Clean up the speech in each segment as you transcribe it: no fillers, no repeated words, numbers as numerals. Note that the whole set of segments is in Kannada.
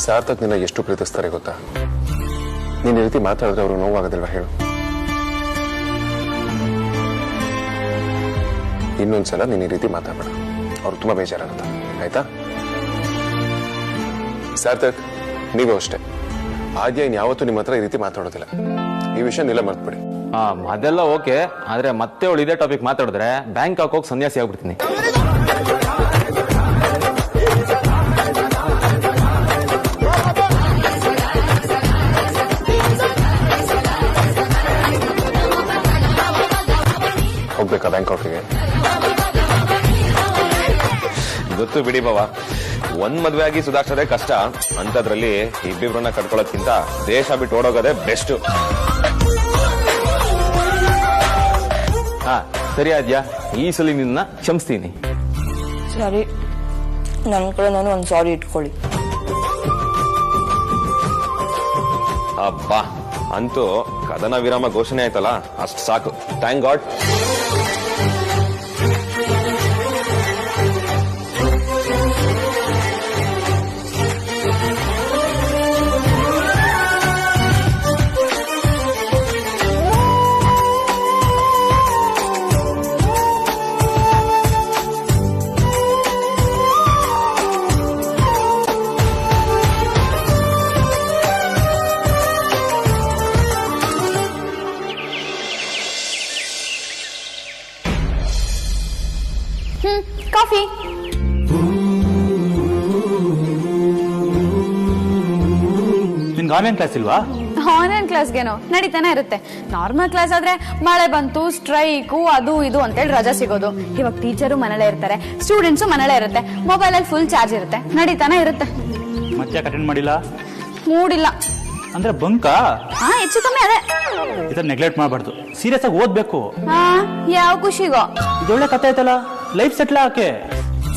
ಸಾರ್ಥಕ್ ನಿನ್ನ ಎಷ್ಟು ಪ್ರೀತಿಸ್ತಾರೆ ಗೊತ್ತಾ? ನೀನ್ ಈ ರೀತಿ ಮಾತಾಡಿದ್ರೆ ಅವ್ರಿಗೆ ನೋವಾಗೋದಿಲ್ವಾ ಹೇಳು? ಇನ್ನೊಂದ್ಸಲ ನೀನ್ ಈ ರೀತಿ ಮಾತಾಡಬೇಡ, ಅವ್ರು ತುಂಬಾ ಬೇಜಾರಾಗುತ್ತೆ, ಆಯ್ತಾ? ಸಾರ್ಥಕ್, ನೀವು ಅಷ್ಟೇ. ಆದ್ಯ ಇನ್ಯಾವತ್ತೂ ನಿಮ್ಮ ಹತ್ರ ಈ ರೀತಿ ಮಾತಾಡೋದಿಲ್ಲ. ಈ ವಿಷಯ ನಿಲ್ಲ ಮರ್ತ್ಬಿಡಿ. ಅದೆಲ್ಲ ಓಕೆ, ಆದ್ರೆ ಮತ್ತೆ ಅವಳು ಇದೇ ಟಾಪಿಕ್ ಮಾತಾಡಿದ್ರೆ ಬ್ಯಾಂಕ್ ಹೋಗಿ ಸನ್ಯಾಸಿ ಆಗ್ಬಿಡ್ತೀನಿ. ಹೋಗ್ಬೇಕಾ ಬ್ಯಾಂಕಾಕ್ಗೆ? ಗೊತ್ತು ಬಿಡಿ ಬಾವ, ಒಂದ್ ಮದ್ವೆ ಆಗಿ ಸುಧಾರಿಸೋದೇ ಕಷ್ಟ, ಅಂತದ್ರಲ್ಲಿ ಇಬ್ಬಿಬ್ರನ್ನ ಕಟ್ಕೊಳ್ಳೋದ್ಕಿಂತ ದೇಶ ಬಿಟ್ಟು ಓಡೋಗೋದೇ ಬೆಸ್ಟ್. ಸರಿ ಆದ್ಯಾ, ಈ ಸಲ ನಿನ್ನ ಕ್ಷಮಿಸ್ತೀನಿ. ಸರಿ, ನನ್ನ ಕಡೆ ನಾನು ಒಂದು ಸಾರಿ ಇಟ್ಕೊಳ್ಳಿ. ಅಬ್ಬಾ, ಅಂತೂ ಕದನ ವಿರಾಮ ಘೋಷಣೆ ಆಯ್ತಲ್ಲ, ಅಷ್ಟು ಸಾಕು. Thank god. ಕಾಫಿ. ನಿನ್ಗೆ ಆನ್ಲೈನ್ ಕ್ಲಾಸ್ ಇಲ್ವಾ? ಆನ್ಲೈನ್ ಕ್ಲಾಸ್ಗೇನೋ ನಡೀತಾನೆ ಇರುತ್ತೆ. ನಾರ್ಮಲ್ ಕ್ಲಾಸ್ ಆದ್ರೆ ಮಳೆ ಬಂತು, ಸ್ಟ್ರೈಕು, ಅದು ಇದು ಅಂತೇಳಿ ರಜಾ ಸಿಗೋದು. ಇವಾಗ ಟೀಚರು ಮನೇಲೇ ಇರ್ತಾರೆ, ಸ್ಟೂಡೆಂಟ್ಸು ಮನೇಲೇ ಇರುತ್ತೆ, ಮೊಬೈಲ್ ಅಲ್ಲಿ ಫುಲ್ ಚಾರ್ಜ್ ಇರುತ್ತೆ, ನಡೀತಾನೆ ಇರುತ್ತೆ. ಮತ್ತೆ ಅಟೆಂಡ್ ಮಾಡಿಲ್ಲ? ಮೂಡಿಲ್ಲ ಅಂದ್ರೆ ಬಂಕಾ? ಹೆಚ್ಚು ಕಮ್ಮಿ ಅದೇ. ಇದನ್ನ ನೆಗ್ಲೆಕ್ಟ್ ಮಾಡಬಾರ್ದು, ಸೀರಿಯಸ್ ಆಗಿ ಓದ್ಬೇಕು. ಯಾವ ಖುಷಿಗೋ. ಇದೊಳ್ಳೆ ಕಥೆ ಆಯ್ತಲ್ಲ, ಲೈಫ್ ಸೆಟ್ಲ್ ಆಕೆ.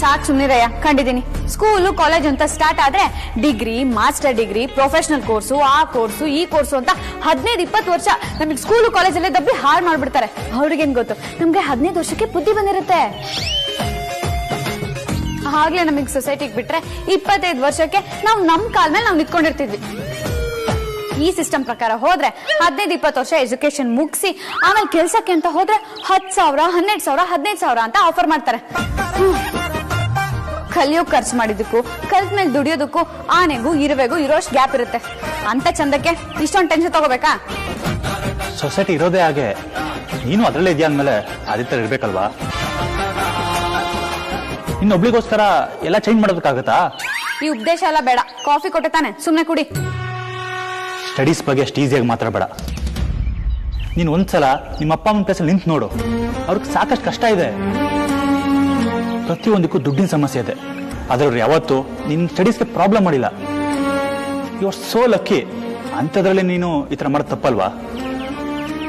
ಸಾಕ್ ಸುಮ್ನಿರಯ್ಯ, ಕಂಡಿದ್ದೀನಿ. ಸ್ಕೂಲು ಕಾಲೇಜ್ ಅಂತ ಸ್ಟಾರ್ಟ್ ಆದ್ರೆ degree, master degree, professional course, ಆ ಕೋರ್ಸು, ಈ ಕೋರ್ಸು ಅಂತ 15-20 ವರ್ಷ ನಮಗೆ ಸ್ಕೂಲು ಕಾಲೇಜಲ್ಲೇ ದಬ್ಬಿ ಹಾಳು ಮಾಡ್ಬಿಡ್ತಾರೆ. ಅವ್ರಿಗೇನ್ ಗೊತ್ತು, ನಮ್ಗೆ 15 ವರ್ಷಕ್ಕೆ ಬುದ್ಧಿ ಬಂದಿರುತ್ತೆ. ಆಗ್ಲೇ ನಮಗ್ ಸೊಸೈಟಿಗೆ ಬಿಟ್ರೆ 25 ವರ್ಷಕ್ಕೆ ನಾವು ನಮ್ ಕಾಲ್ ಮೇಲೆ ನಾವು ನಿಂತ್ಕೊಂಡಿರ್ತಿದ್ವಿ. ಈ ಸಿಸ್ಟಮ್ ಪ್ರಕಾರ ಹೋದ್ರೆ 15-20 ವರ್ಷ ಎಜುಕೇಶನ್ ಮುಗಿಸಿ ಆಮೇಲೆ ಕೆಲ್ಸಕ್ಕೆ ಅಂತ ಹೋದ್ರೆ 10,000, 12,000, 15,000 ಅಂತ ಆಫರ್ ಮಾಡ್ತಾರೆ. ಕಲಿಯೋಕ್ ಖರ್ಚು ಮಾಡಿದಕ್ಕೂ ಕಲ್ತ್ ಮೇಲೆ ದುಡಿಯೋದಕ್ಕೂ ಆನೆಗೂ ಇರುವೆಗೂ ಇರೋಷ್ಟು ಗ್ಯಾಪ್ ಇರುತ್ತೆ. ಅಂತ ಚಂದಕ್ಕೆ ಇಷ್ಟೊಂದು ಟೆನ್ಷನ್ ತಗೋಬೇಕಾ? ಸೊಸೈಟಿ ಇರೋದೇ ಹಾಗೆ, ನೀನು ಅದ್ರಲ್ಲೇ ಇದೆಯಾ ಅಂದ್ಮೇಲೆ ಅದೇ ತರ ಇರ್ಬೇಕಲ್ವಾ? ಇನ್ನೊಬ್ಳಿಗೋಸ್ಕರ ಎಲ್ಲ ಚೇಂಜ್ ಮಾಡೋದಕ್ಕಾಗತ್ತಾ? ಈ ಉಪದೇಶ ಎಲ್ಲ ಬೇಡ, ಕಾಫಿ ಕೊಟ್ಟೆ ತಾನೆ, ಸುಮ್ನೆ ಕುಡಿ. ಸ್ಟಡೀಸ್ ಬಗ್ಗೆ ಅಷ್ಟು ಈಸಿಯಾಗಿ ಮಾತಾಡಬೇಡ. ನೀನು ಒಂದ್ಸಲ ನಿಮ್ಮ ಅಪ್ಪ ಅಮ್ಮನ ಪ್ಲೇಸಲ್ಲಿ ನಿಂತು ನೋಡು, ಅವ್ರಿಗೆ ಸಾಕಷ್ಟು ಕಷ್ಟ ಇದೆ. ಪ್ರತಿಯೊಂದಕ್ಕೂ ದುಡ್ಡಿನ ಸಮಸ್ಯೆ ಇದೆ, ಆದ್ರೆ ಯಾವತ್ತು ನಿನ್ನ ಸ್ಟಡೀಸ್ಗೆ ಪ್ರಾಬ್ಲಮ್ ಮಾಡಿಲ್ಲ. You are so lucky. ಅಂಥದ್ರಲ್ಲಿ ನೀನು ಈ ಥರ ಮಾಡೋದು ತಪ್ಪಲ್ವಾ?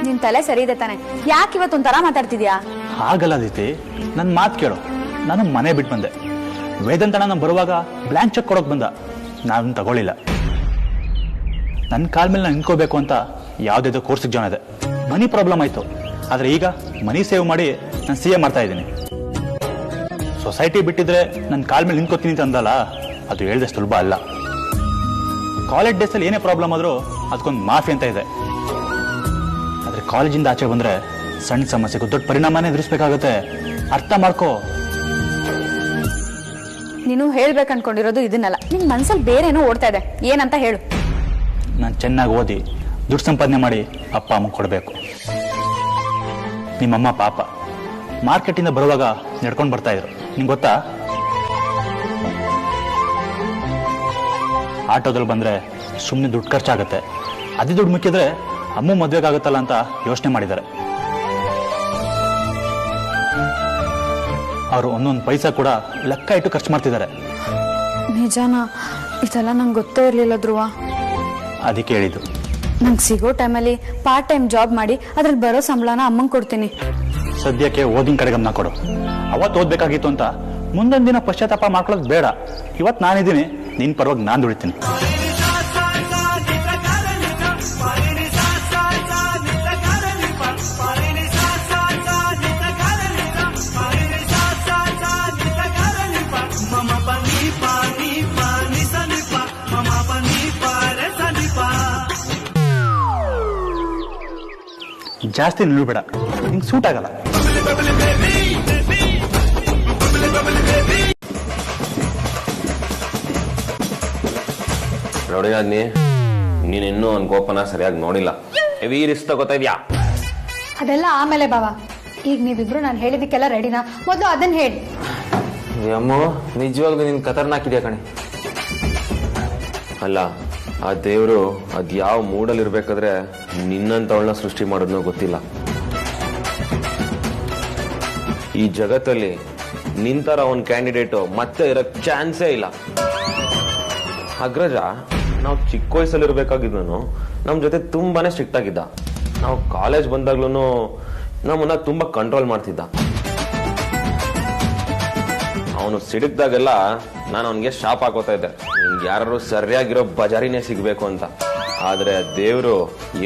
ನಿನ್ ತಲೆ ಸರಿ ಇದೆ ತಾನೆ, ಯಾಕೆ ಇವತ್ತೊಂಥರ ಮಾತಾಡ್ತಿದ್ಯಾ? ಹಾಗಲ್ಲ ದೀತಿ, ನನ್ನ ಮಾತು ಕೇಳು. ನಾನು ಮನೆ ಬಿಟ್ಟು ಬಂದೆ. ವೇದಾಂತನ ನಾನು ಬರುವಾಗ ಬ್ಲ್ಯಾಂಕ್ ಚೆಕ್ ಕೊಡೋಕೆ ಬಂದ, ನಾನು ತಗೊಳ್ಳಿಲ್ಲ. ನನ್ನ ಕಾಲ ಮೇಲೆ ನಾನು ನಿಂತ್ಕೋಬೇಕು ಅಂತ ಯಾವುದೇದೋ ಕೋರ್ಸಿಗೆ ಜಾಯ್ನ್ ಇದೆ. ಮನಿ ಪ್ರಾಬ್ಲಮ್ ಆಯಿತು, ಆದರೆ ಈಗ ಮನಿ ಸೇವ್ ಮಾಡಿ ನಾನು CA ಮಾಡ್ತಾ ಇದ್ದೀನಿ. ಸೊಸೈಟಿ ಬಿಟ್ಟಿದ್ರೆ ನನ್ನ ಕಾಲ ಮೇಲೆ ನಿಂತ್ಕೋತೀನಿ ಅಂತ ಅಂದಲ್ಲ, ಅದು ಹೇಳಿದಷ್ಟು ಸುಲಭ ಅಲ್ಲ. ಕಾಲೇಜ್ ಡೇಸಲ್ಲಿ ಏನೇ ಪ್ರಾಬ್ಲಮ್ ಆದರೂ ಅದಕ್ಕೊಂದು ಮಾಫಿ ಅಂತ ಇದೆ. ಆದರೆ ಕಾಲೇಜಿಂದ ಆಚೆ ಬಂದರೆ ಸಣ್ಣ ಸಮಸ್ಯೆಗೂ ದೊಡ್ಡ ಪರಿಣಾಮನೇ ಎದುರಿಸಬೇಕಾಗುತ್ತೆ. ಅರ್ಥ ಮಾಡ್ಕೋ. ನೀನು ಹೇಳ್ಬೇಕು ಅನ್ಕೊಂಡಿರೋದು ಇದನ್ನಲ್ಲ, ನಿನ್ ಮನ್ಸಲ್ಲಿ ಬೇರೇನೋ ಓಡ್ತಾ ಇದೆ. ಏನಂತ ಹೇಳು. ನಾನು ಚೆನ್ನಾಗಿ ಓದಿ ದುಡ್ಡು ಸಂಪಾದನೆ ಮಾಡಿ ಅಪ್ಪ ಅಮ್ಮ ಕೊಡಬೇಕು. ನಿಮ್ಮಮ್ಮ ಪಾಪ ಮಾರ್ಕೆಟಿಂದ ಬರುವಾಗ ನಡ್ಕೊಂಡು ಬರ್ತಾ ಇದ್ರು, ನಿಂಗೆ ಗೊತ್ತಾ? ಆಟೋದಲ್ಲಿ ಬಂದರೆ ಸುಮ್ಮನೆ ದುಡ್ಡು ಖರ್ಚಾಗುತ್ತೆ, ಅದೇ ದುಡ್ಡು ಮುಕ್ಕಿದ್ರೆ ಅಮ್ಮ ಮದುವೆಗಾಗುತ್ತಲ್ಲ ಅಂತ ಯೋಚನೆ ಮಾಡಿದ್ದಾರೆ. ಅವರು ಒಂದೊಂದು ಪೈಸಾ ಕೂಡ ಲೆಕ್ಕ ಇಟ್ಟು ಖರ್ಚು ಮಾಡ್ತಿದ್ದಾರೆ. ನಿಜಾನಾ? ಇದೆಲ್ಲ ನಂಗೆ ಗೊತ್ತೇ ಇರಲಿಲ್ಲ ಧ್ರುವ. ಅದಕ್ಕೆ ಹೇಳಿದ್ದು, ನಂಗೆ ಸಿಗೋ ಟೈಮಲ್ಲಿ ಪಾರ್ಟ್ ಟೈಮ್ ಜಾಬ್ ಮಾಡಿ ಅದ್ರಲ್ಲಿ ಬರೋ ಸಂಬಳನ ಅಮ್ಮಂಗೆ ಕೊಡ್ತೀನಿ. ಸದ್ಯಕ್ಕೆ ಓದಿನ ಕಡೆ ಗಮನ ಕೊಡು. ಅವತ್ತು ಓದ್ಬೇಕಾಗಿತ್ತು ಅಂತ ಮುಂದೊಂದು ದಿನ ಪಶ್ಚಾತ್ತಾಪ ಮಾಡ್ಕೊಳ್ಳೋದು ಬೇಡ. ಇವತ್ತು ನಾನಿದ್ದೀನಿ, ನಿನ್ನ ಪರವಾಗಿ ನಾನು ದುಡಿತೀನಿ. Mama pani pani pani sani pa, mama ಜಾಸ್ತಿ ನಿಲ್ಬೇಡ, ನಿಂಗೆ ಸೂಟ್ ಆಗಲ್ಲ. ನೋಡಿ ಅದ್ನಿ, ನೀನಿನ್ನೂ ಅವ್ನ ಕೋಪನ ಸರಿಯಾಗಿ ನೋಡಿಲ್ಲ. ಹೆವಿ ರಿಸ್ಕ್ ತಗೋತಾ ಇದ್ಯಾ. ಅದೆಲ್ಲ ಆಮೇಲೆ ಬಾವ. ಈಗ ನೀವಿಬ್ರು ನಾನು ಹೇಳಿದಕ್ಕೆಲ್ಲ ರೆಡಿನಾ? ಮೊದಲು ಅದನ್ನ ಹೇಳಿ. ಅಮ್ಮೋ, ನಿಜವಾಗ್ಲೂ ನಿನ್ ಖತರ್ನಾಕ್ ಇದೆಯಾ ಕಣೆ. ಅಲ್ಲ, ಆ ದೇವ್ರು ಅದ್ ಯಾವ ಮೂಡಲ್ಲಿ ಇರ್ಬೇಕಾದ್ರೆ ನಿನ್ನಂತವಳನ್ನ ಸೃಷ್ಟಿ ಮಾಡೋದ್ನೋ ಗೊತ್ತಿಲ್ಲ. ಈ ಜಗತ್ತಲ್ಲಿ ನಿಂತರ ಅವನ್ ಕ್ಯಾಂಡಿಡೇಟು ಮತ್ತೆ ಇರಕ್ ಚಾನ್ಸೇ ಇಲ್ಲ. ಅಗ್ರಜ ನಾವು ಚಿಕ್ಕ ವಯಸ್ಸಲ್ಲಿರ್ಬೇಕಾಗಿದ್ನು ನಮ್ ಜೊತೆ ತುಂಬಾನೇ ಸ್ಟ್ರಿಕ್ಟ್ ಆಗಿದ್ದ. ನಾವು ಕಾಲೇಜ್ ಬಂದಾಗ್ಲೂ ನಮ್ಮನ್ನ ತುಂಬಾ ಕಂಟ್ರೋಲ್ ಮಾಡ್ತಿದ್ದ. ಅವನು ಸಿಡಿಕ್ದಾಗೆಲ್ಲ ನಾನು ಅವನಿಗೆ ಶಾಪ್ ಹಾಕೋತಾ ಇದ್ದೆ, ನಿನ್ಗೆ ಯಾರು ಸರಿಯಾಗಿರೋ ಬಜಾರಿನೇ ಸಿಗ್ಬೇಕು ಅಂತ. ಆದ್ರೆ ದೇವ್ರು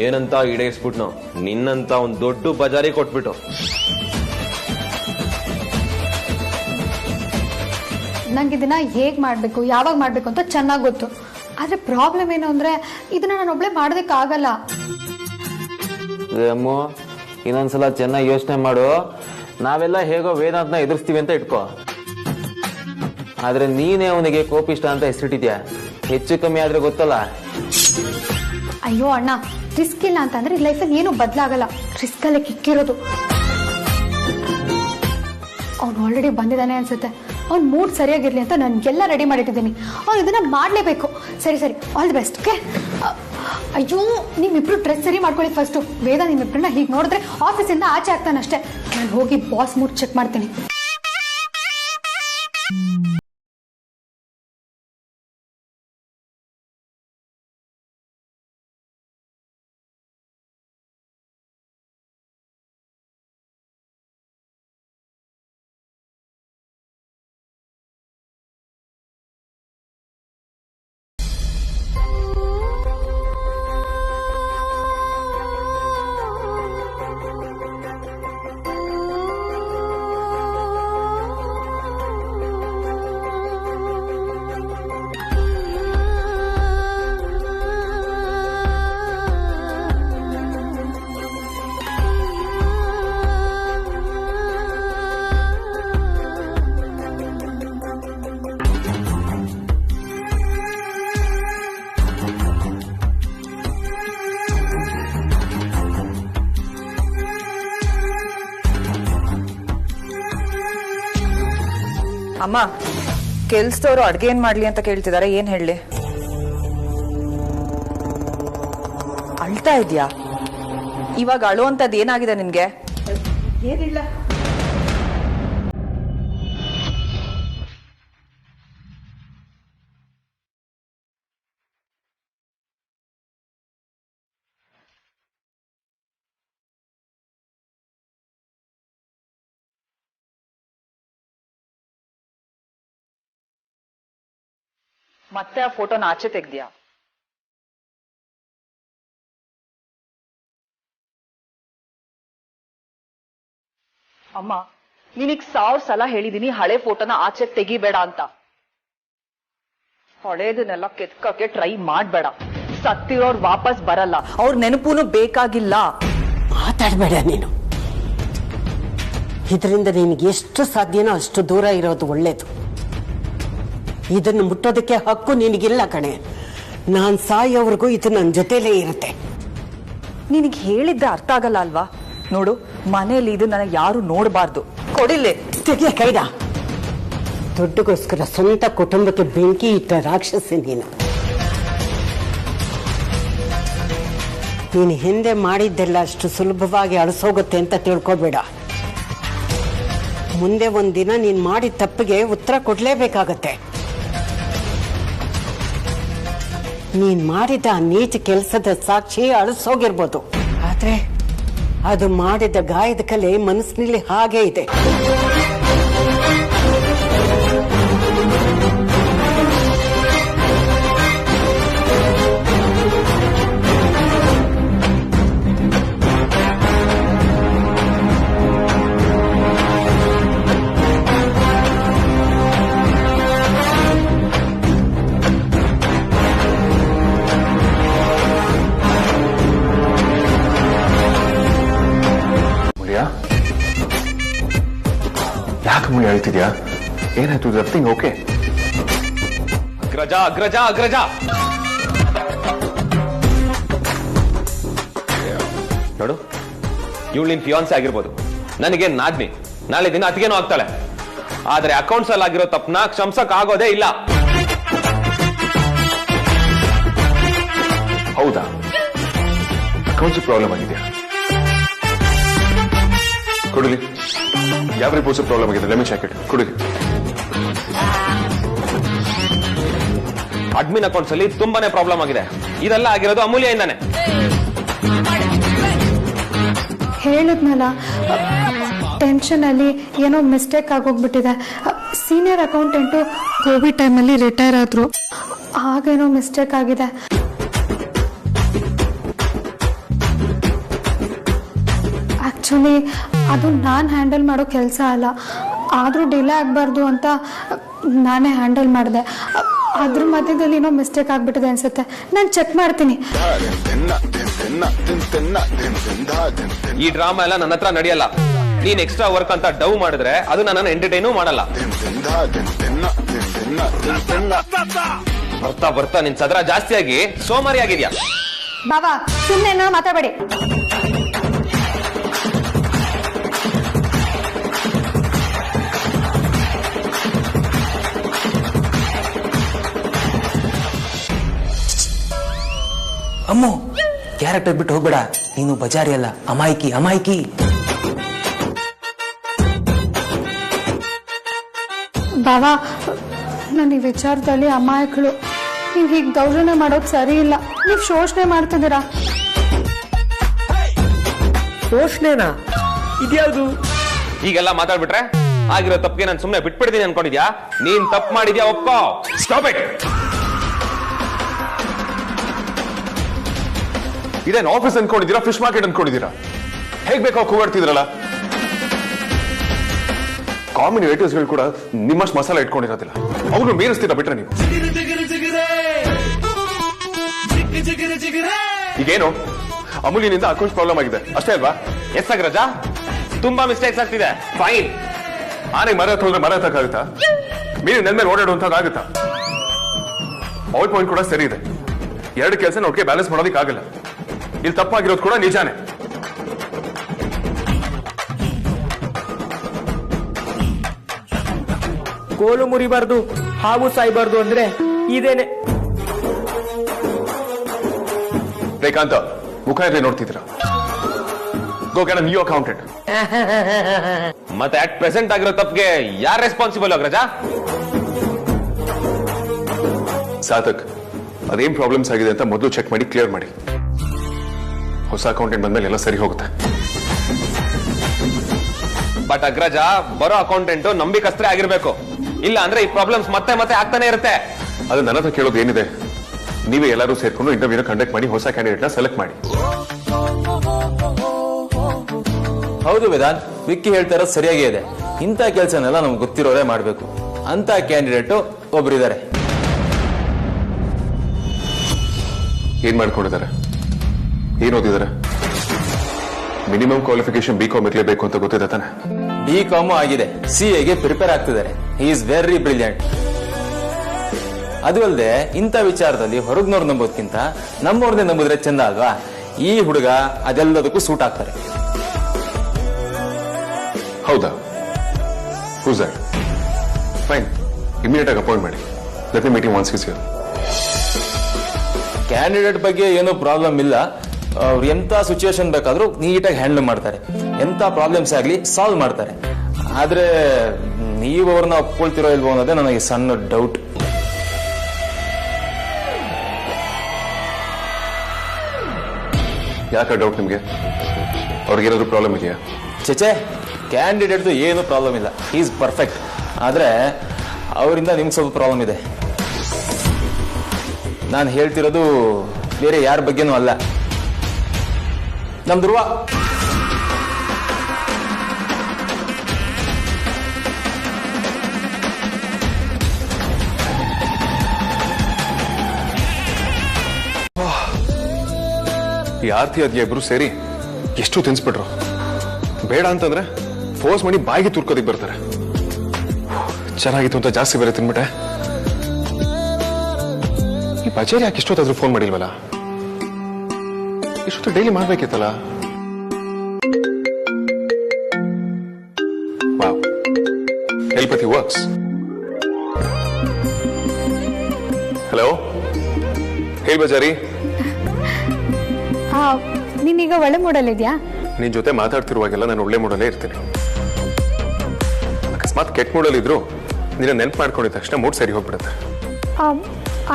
ಏನಂತ ಈಡೇರಿಸ್ಬಿಟ್ನೋ, ನಿನ್ನಂತ ಒಂದ್ ದೊಡ್ಡ ಬಜಾರಿ ಕೊಟ್ಬಿಟ್ಟು. ನಂಗೆ ಇದನ್ನ ಹೇಗ್ ಮಾಡ್ಬೇಕು, ಯಾವಾಗ ಮಾಡ್ಬೇಕು ಅಂತ ಚೆನ್ನಾಗಿ ಗೊತ್ತು. ಆದ್ರೆ ಪ್ರಾಬ್ಲಮ್ ಏನು ಅಂದ್ರೆ ಇದನ್ನ ನಾನು ಒಬ್ಳೆ ಮಾಡೋದಕ್ಕಾಗಲ್ಲ. ಅಮ್ಮೋ, ಇನ್ನೊಂದ್ಸಲ ಚೆನ್ನಾಗಿ ಯೋಚನೆ ಮಾಡು. ನಾವೆಲ್ಲ ಹೇಗೋ ವೇದಾಂತನ ಎದುರಿಸ್ತೀವಿ ಅಂತ ಇಟ್ಕೋ. ಆದ್ರೆ ನೀನೇ ಅವನಿಗೆ ಕೋಪಿಷ್ಟ ಅಂತ ಹೆಸರಿಟ್ಟಿದ್ಯಾ. ಹೆಚ್ಚು ಕಮ್ಮಿ ಆದ್ರೆ ಗೊತ್ತಲ್ಲ. ಅಯ್ಯೋ ಅಣ್ಣ, ರಿಸ್ಕ್ ಇಲ್ಲ ಅಂತಂದ್ರೆ ಲೈಫಲ್ಲಿ ಏನು ಬದಲಾಗಲ್ಲ. ರಿಸ್ಕ್ ಅಲ್ಲೇ ಕಿಕ್ಕಿರೋದು. ಅವ್ನು ಆಲ್ರೆಡಿ ಬಂದಿದ್ದಾನೆ ಅನ್ಸುತ್ತೆ. ಅವ್ನ ಮೂಡ್ ಸರಿಯಾಗಿರ್ಲಿ ಅಂತ ನನ್ಗೆಲ್ಲ ರೆಡಿ ಮಾಡಿಟ್ಟಿದ್ದೀನಿ. ಅವ್ನು ಇದನ್ನ ಮಾಡ್ಲೇಬೇಕು. ಸರಿ ಸರಿ, ಆಲ್ ದಿ ಬೆಸ್ಟ್. ಓಕೆ. ಅಯ್ಯೋ, ನಿಮ್ಮಿಬ್ರು ಡ್ರೆಸ್ ಸರಿ ಮಾಡ್ಕೊಳ್ಳಿ ಫಸ್ಟ್. ವೇದ ನಿಮ್ಮಿಬ್ರನ್ನ ಹೀಗೆ ನೋಡಿದ್ರೆ ಆಫೀಸಿಂದ ಆಚೆ ಆಗ್ತಾನಷ್ಟೇ. ನಾನು ಹೋಗಿ ಬಾಸ್ ಮೂಡ್ ಚೆಕ್ ಮಾಡ್ತೀನಿ. ಅಮ್ಮ, ಕೆಲ್ಸದವರು ಅಡ್ಗೆ ಏನ್ ಮಾಡ್ಲಿ ಅಂತ ಕೇಳ್ತಿದಾರೆ. ಏನ್ ಹೇಳಿ? ಅಳ್ತಾ ಇದ್ಯಾ? ಇವಾಗ ಅಳುವಂತದ್ದು ಏನಾಗಿದೆ ನಿನ್ಗೆ? ಏನಿಲ್ಲ. ಮತ್ತೆ ಆ ಫೋಟೋನ ಆಚೆ ತೆಗ್ದ್ಯಾ? ಅಮ್ಮ, ನಿನಗ್ 1000 ಸಲ ಹೇಳಿದೀನಿ ಹಳೆ ಫೋಟೋನ ಆಚೆ ತೆಗಿಬೇಡ ಅಂತ. ಹಳೇದನ್ನೆಲ್ಲ ಕೆತ್ಕಕ್ಕೆ ಟ್ರೈ ಮಾಡ್ಬೇಡ. ಸತ್ತಿರೋರ್ ವಾಪಸ್ ಬರಲ್ಲ. ಅವ್ರ ನೆನಪುನು ಬೇಕಾಗಿಲ್ಲ. ಮಾತಾಡಬೇಡ ನೀನು. ಇದರಿಂದ ನಿನಗೆ ಎಷ್ಟು ಸಾಧ್ಯನೋ ಅಷ್ಟು ದೂರ ಇರೋದು ಒಳ್ಳೇದು. ಇದನ್ನು ಮುಟ್ಟೋದಕ್ಕೆ ಹಕ್ಕು ನಿನಗಿಲ್ಲ ಕಣೆ. ನಾನ್ ಸಾಯೋವರೆಗೂ ಇದು ನನ್ನ ಜೊತೆಲೇ ಇರುತ್ತೆ. ನಿನಗೆ ಹೇಳಿದ್ದೆ ಅರ್ಥ ಆಗಲ್ಲ ಅಲ್ವಾ? ನೋಡು, ಮನೆಯಲ್ಲಿ ಇದು ನನಗೆ ಯಾರು ನೋಡಬಾರ್ದು. ಕೊಡಿಲ್ಲೇ ತೆಗಿಯ ಕೈದ. ದುಡ್ಡುಗೋಸ್ಕರ ಸ್ವಂತ ಕುಟುಂಬಕ್ಕೆ ಬೆಂಕಿ ಇಟ್ಟ ರಾಕ್ಷಸಿ ನೀನು. ನೀನು ಹಿಂದೆ ಮಾಡಿದ್ದೆಲ್ಲ ಅಷ್ಟು ಸುಲಭವಾಗಿ ಅಳಿಸೋಗುತ್ತೆ ಅಂತ ತಿಳ್ಕೊಬೇಡ. ಮುಂದೆ ಒಂದಿನ ನೀನು ಮಾಡಿದ ತಪ್ಪಿಗೆ ಉತ್ತರ ಕೊಡ್ಲೇಬೇಕಾಗತ್ತೆ. ನೀನ್ ಮಾಡಿದ ಆ ನೀಚ ಕೆಲಸದ ಸಾಕ್ಷಿ ಅಳಿಸೋಗಿರ್ಬೋದು, ಆದ್ರೆ ಅದು ಮಾಡಿದ ಗಾಯದ ಕಲೆ ಮನಸ್ಸಿನಲ್ಲಿ ಹಾಗೆ ಇದೆ. ಯಾಕೆ ಅಮೂಲ್ಯ ಹೇಳ್ತಿದ್ಯಾ? ಏನಾಯ್ತು? Everything okay? ಅಗ್ರಜ ಅಗ್ರಜ ಅಗ್ರಜ, ನೋಡು, ಇವಳು ನಿನ್ ಫಿಯಾನ್ಸಿ ಆಗಿರ್ಬೋದು, ನನಗೆ ನಾದ್ನಿ, ನಾಳೆ ದಿನ ಅತಿಗೇನೋ ಆಗ್ತಾಳೆ. ಆದ್ರೆ ಅಕೌಂಟ್ಸ್ ಅಲ್ಲಿ ಆಗಿರೋ ತಪ್ಪನ ಕ್ಷಮಿಸಕ್ ಆಗೋದೇ ಇಲ್ಲ. ಹೌದಾ? ಅಕೌಂಟ್ಸ್ ಪ್ರಾಬ್ಲಮ್ ಆಗಿದೆಯಾ? ಕೊಡಲಿ. ಯಾವ ರಿಪೋರ್ಟ್ಸ್ ಪ್ರಾಬ್ಲಮ್ ಆಗಿದೆ? ಲೆಮನ್ ಜಾಕೆಟ್ ಕೊಡಲಿ. ಅಡ್ಮಿನ್ ಅಕೌಂಟ್ಸ್ ಅಲ್ಲಿ ತುಂಬಾನೇ ಪ್ರಾಬ್ಲಮ್ ಆಗಿದೆ. ಇದೆಲ್ಲ ಆಗಿರೋದು ಅಮೂಲ್ಯದಿಂದಾನೆ. ಹೇಳಿದ್ನಲ್ಲ, ಟೆನ್ಷನ್ ಅಲ್ಲಿ ಏನೋ ಮಿಸ್ಟೇಕ್ ಆಗೋಗ್ಬಿಟ್ಟಿದೆ. ಸೀನಿಯರ್ ಅಕೌಂಟೆಂಟು ಕೋವಿಡ್ ಟೈಮಲ್ಲಿ ರಿಟೈರ್ ಆದ್ರು, ಆಗೇನೋ ಮಿಸ್ಟೇಕ್ ಆಗಿದೆ. ಆಕ್ಚುಲಿ ಅದು ನಾನು ಹ್ಯಾಂಡಲ್ ಮಾಡೋ ಕೆಲಸ ಅಲ್ಲ, ಆದರೂ ಡಿಲೇ ಆಗಬಾರ್ದು ಅಂತ ನಾನೇ ಹ್ಯಾಂಡಲ್ ಮಾಡಿದೆ. ಅದ್ರ ಮಧ್ಯದಲ್ಲಿ ಏನೋ ಮಿಸ್ಟೇಕ್ ಆಗ್ಬಿಟ್ಟಿದೆ ಅನ್ಸುತ್ತೆ. ನಾನು ಚೆಕ್ ಮಾಡ್ತೀನಿ. ಈ ಡ್ರಾಮಾ ಎಲ್ಲ ನನ್ನ ಹತ್ರ ನಡೆಯಲ್ಲ. ನೀನ್ ಎಕ್ಸ್ಟ್ರಾ ವರ್ಕ್ ಅಂತ ಡವ್ ಮಾಡಿದ್ರೆ ಅದು ನನ್ನನ್ನು ಎಂಟರ್ಟೈನೂ ಮಾಡಲ್ಲ. ಬರ್ತಾ ಬರ್ತಾ ನಿನ್ ಸದರ ಜಾಸ್ತಿ ಆಗಿ ಸೋಮಾರಿ ಆಗಿದ್ಯಾ. ಬಾಬಾ ಸುಮ್ಮನೆ ಮಾತಾಡಬೇಡಿ. ಅಮ್ಮು, ಕ್ಯಾರೆಕ್ಟರ್ ಬಿಟ್ಟು ಹೋಗ್ಬೇಡ. ನೀನು ಬಜಾರಿ ಅಲ್ಲ, ಅಮಾಯಕಿ ಅಮಾಯಕಿ. ಬಾಬಾ, ನಾನು ಈ ವಿಚಾರದಲ್ಲಿ ಅಮಾಯಕಳು. ನೀವು ಹೀಗೆ ದೌರ್ಜನ್ಯ ಮಾಡೋದು ಸರಿ ಇಲ್ಲ. ನೀವು ಶೋಷಣೆ ಮಾಡ್ತಿದ್ದೀರಾ. ಶೋಷಣೆನಾ? ಇದ್ಯಾವುದು? ಈಗೆಲ್ಲ ಮಾತಾಡ್ಬಿಟ್ರೆ ಆಗಿರೋ ತಪ್ಪಿಗೆ ನಾನು ಸುಮ್ಮನೆ ಬಿಟ್ಬಿಡ್ತೀನಿ ಅನ್ಕೊಂಡಿದ್ಯಾ? ನೀನ್ ತಪ್ಪು ಮಾಡಿದ್ಯಾ, ಒಪ್ಪೋ. Stop it. ಇದೇನು ಆಫೀಸ್ ಅನ್ಕೊಂಡಿದ್ದೀರಾ? ಫಿಶ್ ಮಾರ್ಕೆಟ್ ಅನ್ಕೊಂಡಿದ್ದೀರಾ? ಹೇಗ್ ಬೇಕೋ ಕೂಗಾಡ್ತಿದ್ರಲ್ಲ. ಕಾಮನ್ ರಿಲೇಟಿವ್ಸ್ಗಳು ಕೂಡ ನಿಮ್ಮಷ್ಟು ಮಸಾಲೆ ಇಟ್ಕೊಂಡಿರೋದಿಲ್ಲ. ಅವ್ರನ್ನ ಮೀರಿಸ್ತೀರಾ ಬಿಟ್ರೆ ನೀವು. ಈಗೇನು ಅಮೂಲ್ಯನಿಂದ ಅಕೌಂಟ್ ಪ್ರಾಬ್ಲಮ್ ಆಗಿದೆ ಅಷ್ಟೇ ಅಲ್ವಾ? ಎಸ್ ಅಗ್ರಜ, ತುಂಬಾ ಮಿಸ್ಟೇಕ್ಸ್ ಆಗ್ತಿದೆ. ಫೈನ್. ಆನೆಗೆ ಮರ ಹೋದ್ರೆ ಮರ ಹತ್ತಕ್ಕಾಗುತ್ತಾ? ಮೀನು ನೆಲ ಮೇಲೆ ಓಡಾಡುವಂತಾಗುತ್ತಾ? ಅವಳ ಪಾಯಿಂಟ್ ಕೂಡ ಸರಿ ಇದೆ. ಎರಡು ಕೆಲಸ ಒಟ್ಟಿಗೆ ಬ್ಯಾಲೆನ್ಸ್ ಮಾಡೋದಕ್ಕಾಗಲ್ಲ. ಇಲ್ಲಿ ತಪ್ಪಾಗಿರೋದು ಕೂಡ ನಿಜಾನೇ. ಕೋಲು ಮುರಿಬಾರ್ದು, ಹಾವು ಸಾಯ್ಬಾರ್ದು ಅಂದ್ರೆ ಇದೇನೆ. ರೇಖಾಂತ, ಮುಖ ಎದ್ರೆ ನೋಡ್ತಿದ್ದೀರಾ? ಗೋ ಗೆಟ್ ಅ ನ್ಯೂ ಅಕೌಂಟೆಂಟ್. ಮತ್ತೆ ಅಟ್ ಪ್ರೆಸೆಂಟ್ ಆಗಿರೋ ತಪ್ಪಿಗೆ ಯಾರು ರೆಸ್ಪಾನ್ಸಿಬಲ್ ಅಗ್ರಜ? ಸಾಧಕ್, ಅದೇನ್ ಪ್ರಾಬ್ಲಮ್ಸ್ ಆಗಿದೆ ಅಂತ ಮೊದಲು ಚೆಕ್ ಮಾಡಿ ಕ್ಲಿಯರ್ ಮಾಡಿ. ಹೊಸ ಅಕೌಂಟೆಂಟ್ ಬಂದ್ಮೇಲೆ ಎಲ್ಲ ಸರಿ ಹೋಗುತ್ತೆ. ಬಟ್ ಅಗ್ರಜ, ಬರೋ ಅಕೌಂಟೆಂಟ್ ನಂಬಿಕಸ್ತ್ರೇ ಆಗಿರ್ಬೇಕು. ಇಲ್ಲ ಅಂದ್ರೆ ಈ ಪ್ರಾಬ್ಲಮ್ಸ್ ಮತ್ತೆ ಮತ್ತೆ ಆಗ್ತಾನೆ ಇರುತ್ತೆ. ಅದು ನನ್ನ ಹತ್ರ ಕೇಳೋದು ಏನಿದೆ? ನೀವೇ ಎಲ್ಲರೂ ಸೇರ್ಕೊಂಡು ಇಂಟರ್ವ್ಯೂನ ಕಂಡಕ್ಟ್ ಮಾಡಿ ಹೊಸ ಕ್ಯಾಂಡಿಡೇಟ್ ನ ಸೆಲೆಕ್ಟ್ ಮಾಡಿ. ಹೌದು ವೇದಾಂತ್, ವಿಕ್ಕಿ ಹೇಳ್ತಾ ಇರೋದು ಸರಿಯಾಗಿ ಇದೆ. ಇಂಥ ಕೆಲಸನೆಲ್ಲ ನಮ್ಗೆ ಗೊತ್ತಿರೋರೇ ಮಾಡಬೇಕು. ಅಂತ ಕ್ಯಾಂಡಿಡೇಟ್ ಒಬ್ಬರಿದ್ದಾರೆ. ಏನ್ ಮಾಡ್ಕೊಂಡಿದ್ದಾರೆ? ಏನ್ ಓದಿದ್ದಾರೆ? ಮಿನಿಮಮ್ ಕ್ವಾಲಿಫಿಕೇಶನ್ ಬಿಕಾಮ್ ಇರಲೇಬೇಕು ಅಂತ ಗೊತ್ತಿದೆ ತಾನೆ? ಬಿಕಾಮ್ ಆಗಿದೆ, CA ಪ್ರಿಪೇರ್ ಆಗ್ತಿದ್ದಾರೆ. He is very brilliant. ಅದು ಅಲ್ಲದೆ ಇಂಥ ವಿಚಾರದಲ್ಲಿ ಹೊರಗ್ನವ್ರು ನಂಬೋದಕ್ಕಿಂತ ನಮ್ಮವ್ರನ್ನೇ ನಂಬಿದ್ರೆ ಚಂದ ಅಲ್ವಾ? ಈ ಹುಡುಗ ಅದೆಲ್ಲದಕ್ಕೂ ಸೂಟ್ ಆಗ್ತಾರೆ. ಹೌದಾ? Who's that? ಫೈನ್, ಇಮಿಡಿಯೇಟ್ ಆಗಿ ಅಪಾಯಿಂಟ್ ಮಾಡಿ. Let me meeting once is here. Candidate ಬಗ್ಗೆ ಏನೂ ಪ್ರಾಬ್ಲಮ್ ಇಲ್ಲ. ಅವ್ರು ಎಂತ ಸಿಚುವೇಶನ್ ಬೇಕಾದ್ರೂ ನೀಟಾಗಿ ಹ್ಯಾಂಡಲ್ ಮಾಡ್ತಾರೆ. ಎಂತ ಪ್ರಾಬ್ಲಮ್ಸ್ ಆಗ್ಲಿ ಸಾಲ್ವ್ ಮಾಡ್ತಾರೆ. ಆದ್ರೆ ನೀವು ಅವ್ರನ್ನ ಒಪ್ಕೊಳ್ತಿರೋ ಇಲ್ವೋ ಅನ್ನೋದೇ ನನಗೆ ಸಣ್ಣ ಡೌಟ್. ಯಾಕೆ ಡೌಟ್ ನಿಮ್ಗೆ? ಅವ್ರಿಗೇನಾದ್ರು ಪ್ರಾಬ್ಲಮ್ ಇದೆಯಾ? ಚೇಚೆ, ಕ್ಯಾಂಡಿಡೇಟ್ದು ಏನು ಪ್ರಾಬ್ಲಮ್ ಇಲ್ಲ. Is perfect. ಆದ್ರೆ ಅವರಿಂದ ನಿಮ್ಗೆ ಸ್ವಲ್ಪ ಪ್ರಾಬ್ಲಮ್ ಇದೆ. ನಾನು ಹೇಳ್ತಿರೋದು ಬೇರೆ ಯಾರ ಬಗ್ಗೆನೂ ಅಲ್ಲ. ನಮ್ ಧ್ರುವ. ಈ ಆರ್ತಿ ಅದ್ಯ ಇಬ್ರು ಸೇರಿ ಎಷ್ಟು ತಿನ್ಸ್ಬಿಟ್ರು. ಬೇಡ ಅಂತಂದ್ರೆ ಫೋರ್ಸ್ ಮಾಡಿ ಬಾಯಿಗೆ ತುರ್ಕೋದಿಕ್ ಬರ್ತಾರೆ. ಚೆನ್ನಾಗಿತ್ತು ಅಂತ ಜಾಸ್ತಿ ಬೇರೆ ತಿನ್ಬಿಟ್ಟೆ. ಈ ಬಜಾರ್ ಯಾಕೆ ಇಷ್ಟೊತ್ತಾದ್ರೂ ಫೋನ್ ಮಾಡಿಲ್ವಲ್ಲ? ಇಷ್ಟೊತ್ತು ಡೈಲಿ ಮಾಡ್ಬೇಕಿತ್ತಲ್ಲ. Wow, telepathy works. ಹಲೋ, ಹೇಳಿ ಬಜಾರಿ. ನೀನೀಗ ಒಳ್ಳೆ ಮೂಡಲ್ಲಿದ್ಯಾ? ನಿನ್ ಜೊತೆ ಮಾತಾಡ್ತಿರುವಾಗೆಲ್ಲ ನಾನು ಒಳ್ಳೆ ಮೂಡಲ್ಲೇ ಇರ್ತೀನಿ. ಅಕಸ್ಮಾತ್ ಕೆಟ್ಟ ಮೂಡಲ್ಲಿದ್ರು ನಿನ್ನ ನೆನ್ಪು ಮಾಡ್ಕೊಂಡಿದ ತಕ್ಷಣ ಮೂಡ್ ಸರಿ ಹೋಗ್ಬಿಡುತ್ತೆ.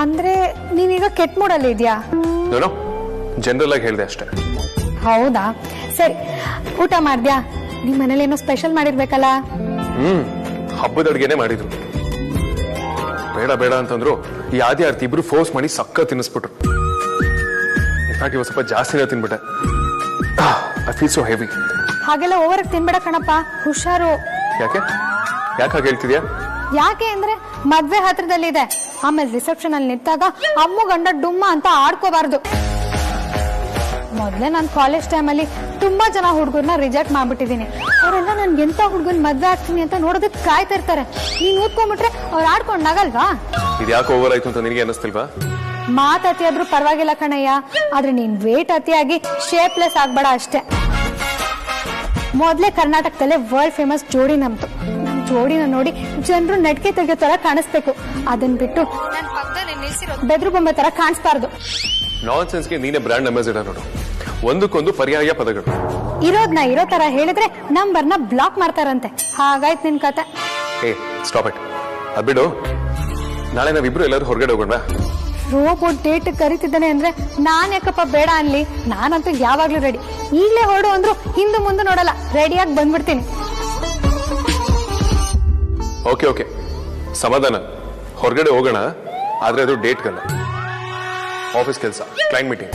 ಅಂದ್ರೆ ನೀನೀಗ ಕೆಟ್ಟ ಮೂಡಲ್ಲಿ ಇದೆಯಾ? ನಾನು ಜನರಲ್ ಆಗಿ ಹೇಳಿದೆ ಅಷ್ಟೇ. ಹೌದಾ, ಸರಿ. ಊಟ ಮಾಡ್ದ್ಯಾ? ನಿಮ್ ಮನೇಲಿ ಏನೋ ಸ್ಪೆಷಲ್ ಮಾಡಿರ್ಬೇಕಲ್ಲ? ಹಬ್ಬದ ಅಡ್ಗೆನೆ ಮಾಡಿದ್ರು. ಬೇಡ ಬೇಡ ಅಂತಂದ್ರು ಈ ಆದಿ ಇಬ್ರು ಫೋರ್ಸ್ ಮಾಡಿ ಸಕ್ಕ ತಿನ್ನಿಸ್ಬಿಟ್ರು. ಇನ್ಫ್ಯಾಕ್ಟ್ ಇವಾಗ ಸ್ವಲ್ಪ ಜಾಸ್ತಿನೇ ತಿನ್ಬಿಟ್ಟೆ. I feel so heavy. ಹಾಗೆಲ್ಲ ಓವರ್ ತಿನ್ಬೇಡ ಕಣಪ್ಪ, ಹುಷಾರು. ಯಾಕೆ ಹಾಗೆ ಹೇಳ್ತಿದ್ಯಾ? ಯಾಕೆ ಅಂದ್ರೆ ಮದ್ವೆ ಹತ್ರದಲ್ಲಿದೆ, ಆಮೇಲೆ ರಿಸೆಪ್ಷನ್ ಅಲ್ಲಿ ನಿಂತಾಗ ಅಮ್ಮು ಗಂಡ ಡುಮ್ಮ ಅಂತ ಆಡ್ಕೋಬಾರ್ದು. ಮೊದ್ಲೇ ನಾನು ಕಾಲೇಜ್ ಟೈಮಲ್ಲಿ ತುಂಬಾ ಜನ ಹುಡುಗರನ್ನ ರಿಜೆಕ್ಟ್ ಮಾಡ್ಬಿಟ್ಟಿದೀನಿ. ಅವರೆಲ್ಲ ನನ್ಗೆ ಎಂತ ಹುಡುಗನ್ ಮದ್ವೆ ಆಗ್ತೀನಿ ಅಂತ ನೋಡೋದಕ್ಕೆ ಕಾಯ್ತಾ ಇರ್ತಾರೆ. ನೀನ್ ಊದ್ಕೊಂಡ್ಬಿಟ್ರೆ ಅವ್ರು ಆಡ್ಕೊಂಡ್ ನಗಲ್ವಾ? ಇದ್ಯಾಕೆ ಓವರ್ ಆಯ್ತು ಅಂತ ನಿನಗೆ ಅನ್ನಿಸ್ತಿಲ್ವಾ? ಮಾತ್ ಅತಿ ಆದ್ರೂ ಪರವಾಗಿಲ್ಲ ಕಣಯ್ಯ, ಆದ್ರೆ ನೀನ್ ವೇಟ್ ಅತಿಯಾಗಿ ಶೇಪ್ಲೆಸ್ ಆಗ್ಬೇಡ ಅಷ್ಟೇ. ಮೊದ್ಲೇ ಕರ್ನಾಟಕದಲ್ಲೇ ವರ್ಲ್ಡ್ ಫೇಮಸ್ ಜೋಡಿ ನಮ್ದು. ನಮ್ ಜೋಡಿನ ನೋಡಿ ಜನರು ನಟಿಕೆ ತೆಗೆಯೋ ತರ ಕಾಣಿಸ್ಬೇಕು. ಅದನ್ ಬಿಟ್ಟು ನನ್ ಪಕ್ಕದಲ್ಲಿ ನಿಲ್ಸಿರೋ ಬೆದ್ರು ಬೊಂಬೆ ತರ ಕಾಣಿಸ್ಬಾರ್ದು. ನಾನ್ ಸೆನ್ಸ್ಗೆ ನೀನೇ ಬ್ರ್ಯಾಂಡ್ ಅಂಬಾಸಿಡರ್ ನೋಡು. ಒಂದಕ್ಕೊಂದು ಪರ್ಯಾಯ ಪದಗಳು. ಇರೋದ್ನ ಇರೋ ತರ ಹೇಳಿದ್ರೆ ನಂಬರ್ನ ಬ್ಲಾಕ್ ಮಾಡ್ತಾರಂತೆ. ಹಾಗಾಯ್ತು ನಿನ್ ಕತೆ. ಏ ಸ್ಟಾಪ್ ಇಟ್. ಅದ್ಬಿಡು, ನಾಳೆ ನಾವಿಬ್ರು ಎಲ್ಲರೂ ಹೊರಗಡೆ ಹೋಗೋಣ. ರೋಬೋಟ್ ಡೇಟ್ ಕರಿತಿದ್ದಾನೆ ಅಂದ್ರೆ ನಾನ್ ಯಾಕಪ್ಪ ಬೇಡ ಅನ್ಲಿ? ನಾನಂತೂ ಯಾವಾಗ್ಲೂ ರೆಡಿ. ಈಗ್ಲೇ ಹೊರಡು ಅಂದ್ರು ಹಿಂದೆ ಮುಂದೆ ನೋಡಲ್ಲ, ರೆಡಿಯಾಗಿ ಬಂದ್ಬಿಡ್ತೀನಿ. ಓಕೆ ಸಮಾಧಾನ. ಹೊರಗಡೆ ಹೋಗೋಣ, ಆದ್ರೆ ಅದು ಡೇಟ್ಗಲ್ಲ, ಆಫೀಸ್ ಕೆಲಸ, ಕ್ಲೈಂಟ್ ಮೀಟಿಂಗ್.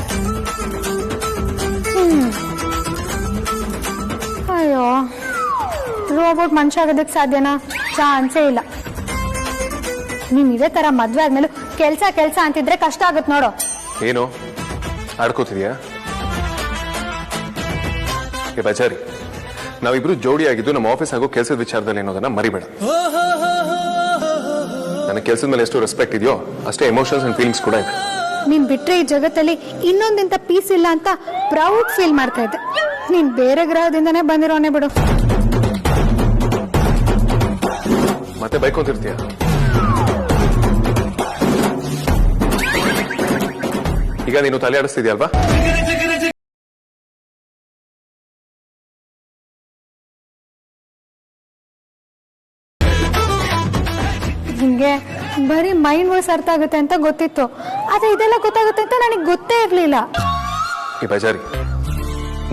ಅಯ್ಯೋ, ರೋಬೋಟ್ ಮನುಷ್ಯ ಆಗೋದಕ್ಕೆ ಸಾಧ್ಯನಾ? ಚಾನ್ಸೇ ಇಲ್ಲ. ನೀನ್ ಇದೇ ತರ ಮದ್ವೆ ಆದ್ಮೇಲೆ ಕೆಲ್ಸ ಅಂತಿದ್ರೆ ಕಷ್ಟ ಆಗತ್ ನೋಡು. ಏನು ಆಡ್ಕೋತಿದ್ಯಾ? ಬಚಾರಿ, ನಾವಿಬ್ರು ಜೋಡಿ ಆಗಿದ್ದು ನಮ್ಮ ಆಫೀಸ್ ಆಗೋ ಕೆಲಸದ ವಿಚಾರದಲ್ಲಿ ಅನ್ನೋದನ್ನ ಮರಿಬೇಡ. ನನ್ನ ಕೆಲಸದ ಮೇಲೆ ಎಷ್ಟು ರೆಸ್ಪೆಕ್ಟ್ ಇದೆಯೋ ಅಷ್ಟೇ ಎಮೋಷನ್ಸ್ ಅಂಡ್ ಫೀಲಿಂಗ್ಸ್ ಕೂಡ ಇದೆ. ನೀನ್ ಬಿಟ್ರೆ ಈ ಜಗತ್ತಲ್ಲಿ ಇನ್ನೊಂದಿಂತ ಪೀಸ್ ಇಲ್ಲ ಅಂತ ಪ್ರೌಡ್ ಫೀಲ್ ಮಾಡ್ತಾ ಇದ್ದೆ. ನೀನ್ ಬೇರೆ ಗ್ರಹದಿಂದನೇ ಬಂದಿರೋನೆ ಬಿಡು. ಮತ್ತೆ ಬೈಕೊಂತಿರ್ತೀಯ? ಈಗ ನೀನು ತಲೆ ಆಡಿಸ್ತಿದ್ಯಲ್ವಾ? ಹಿಂಗೆ ಬರೀ ಮೈಂಡ್ ವಾಯ್ಸ್ ಅರ್ಥ ಆಗುತ್ತೆ ಅಂತ ಗೊತ್ತಿತ್ತು, ಆದ್ರೆ ಇದೆಲ್ಲ ಗೊತ್ತಾಗುತ್ತೆ ಅಂತ ನನಗೆ ಗೊತ್ತೇ ಇರ್ಲಿಲ್ಲ. ಈ ಬಜಾರಿ,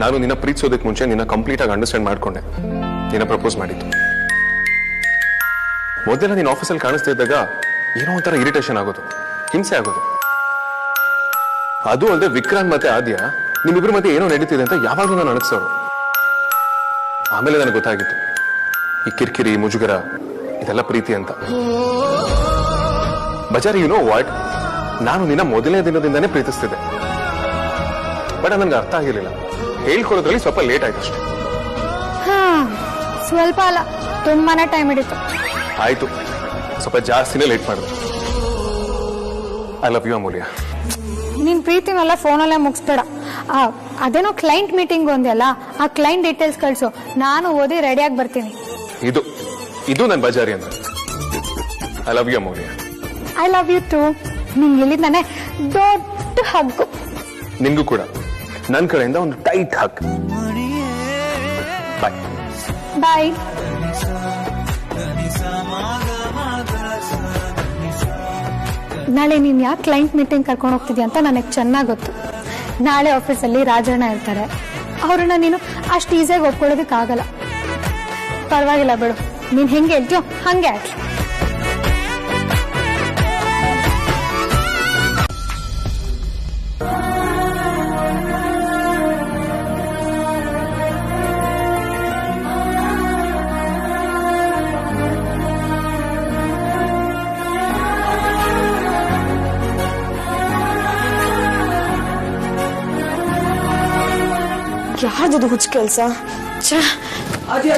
ನಾನು ನಿನ್ನ ಪ್ರೀತಿಸೋದಕ್ಕೆ ಮುಂಚೆ ನಿನ್ನ ಕಂಪ್ಲೀಟ್ ಆಗಿ ಅಂಡರ್ಸ್ಟ್ಯಾಂಡ್ ಮಾಡ್ಕೊಂಡೆ. ನಿನ್ನ ಪ್ರಪೋಸ್ ಮಾಡಿದ್ದು ಮೊದಲೆಲ್ಲ ನೀನು ಆಫೀಸಲ್ಲಿ ಕಾಣಿಸ್ತಾ ಇದ್ದಾಗ ಏನೋ ಒಂಥರ ಇರಿಟೇಷನ್ ಆಗೋದು, ಹಿಂಸೆ ಆಗೋದು. ಅದು ಅಲ್ಲದೆ ವಿಕ್ರಾಂತ್ ಮತ್ತೆ ಆದ್ಯ ನಿಮ್ಮಿಬ್ರ ಮಧ್ಯೆ ಏನೋ ನಡೀತಿದೆ ಅಂತ ಯಾವಾಗಲೂ ನಾನು ಅನಿಸೋರು. ಆಮೇಲೆ ನನಗೆ ಗೊತ್ತಾಗಿತ್ತು ಈ ಕಿರಿಕಿರಿ ಮುಜುಗರ ಇದೆಲ್ಲ ಪ್ರೀತಿ ಅಂತ. ಬಜಾರಿ, ಯು ನೋ ವಾಟ್, ನಾನು ನಿನ್ನ ಮೊದಲನೇ ದಿನದಿಂದಾನೇ ಪ್ರೀತಿಸ್ತಿದ್ದೆ. ಬಟ್ ನನ್ಗೆ ಅರ್ಥ ಆಗಿರ್ಲಿಲ್ಲ. ಹೇಳ್ಕೊಡೋದ್ರಲ್ಲಿ ಸ್ವಲ್ಪ ಲೇಟ್ ಆಯ್ತು ಅಷ್ಟೇ. ಸ್ವಲ್ಪ ಅಲ್ಲ, ತುಂಬಾನೇ ಟೈಮ್ ಹಿಡಿತು. ಆಯ್ತು, ಸ್ವಲ್ಪ ಜಾಸ್ತಿನೇ ಲೇಟ್ ಮಾಡಿದೆ. ಐ ಲವ್ ಯು ಅಮೂಲ್ಯ. ನಿನ್ ಪ್ರೀತಿನೆಲ್ಲ ಫೋನಲ್ಲೇ ಮುಗಿಸ್ಬೇಡ. ಅದೇನೋ ಕ್ಲೈಂಟ್ ಮೀಟಿಂಗ್ ಒಂದಲ್ಲ, ಆ ಕ್ಲೈಂಟ್ ಡೀಟೇಲ್ಸ್ ಕಳ್ಸು, ನಾನು ಓದಿ ರೆಡಿಯಾಗಿ ಬರ್ತೀನಿ. ಇದು ನನ್ನ ಬಜಾರಿ ಅಂದ್ರೆ. I love you Amulya. I love you too. ನಿಂಗೆ ಇಲ್ಲಿಂದಾನೆ ದೊಡ್ಡ ಹಗ್ಗು. ನಿನ್ಗೂ ಕೂಡ ನನ್ನ ಕಡೆಯಿಂದ ಒಂದು ಟೈಟ್ ಹಗ್. ಬಾಯ್ ಬಾಯ್. ನಾಳೆ ನೀನ್ ಯಾಕೆ ಕ್ಲೈಂಟ್ ಮೀಟಿಂಗ್ ಕರ್ಕೊಂಡು ಹೋಗ್ತಿದ್ಯಾ ಅಂತ ನನಗೆ ಚೆನ್ನಾಗಿ ಗೊತ್ತು. ನಾಳೆ ಆಫೀಸಲ್ಲಿ ರಾಜಣ್ಣ ಇರ್ತಾರೆ. ಅವ್ರನ್ನ ನೀನು ಅಷ್ಟು ಈಸಿಯಾಗಿ ಒಪ್ಕೊಳ್ಳೋದಕ್ಕಾಗಲ್ಲ. ಪರವಾಗಿಲ್ಲ ಬಿಡು, ನೀನ್ ಹೆಂಗೆ ಹೇಳ್ತೀಯೋ ಹಂಗೆ ಆಗ್ಲಿ. ಯಾರ್ದು ಹುಚ್ಚ ಕೆಲಸ? ಅದೇ